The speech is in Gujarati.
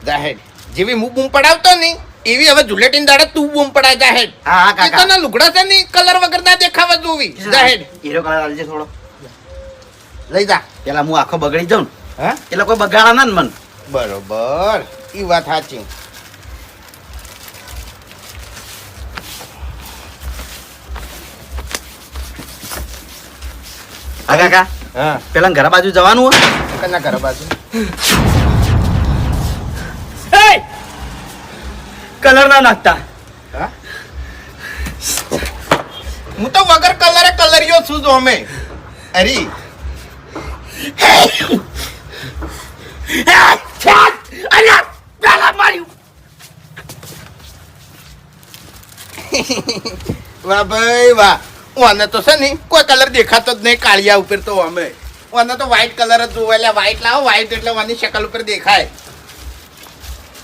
જાહેર જેવી હું બૂમ પડાવતો ને એવી હવે જુલેટીન દાડે તું બૂમ પડાય જાહેર. હા કાકા તને લુગડા છે ને કલર વગર ના દેખાવા જોવી જાહેર. હીરો કલર આલજે થોડો લઈ જા. પેલા હું આખો બગડી જાઉં ને હા એટલે કોઈ બગાડા ના ને મન. બરોબર ઈ વાત સાચી. હા કાકા હા પેલા ઘર બાજુ જવાનું હોય કના ઘર બાજુ કલર ના નાખતા. હા હું તો વગર કલરે કલરિયો છું જો અમે અરી વાહ ભાઈ વાહ. ઓને તો છે ને કોઈ કલર દેખાતો જ નહીં કાળિયા ઉપર તો અમે ઓને તો વ્હાઈટ કલર જ જોવા. એટલે વ્હાઈટ લાવો વ્હાઈટ એટલે ઓની શકલ ઉપર દેખાય.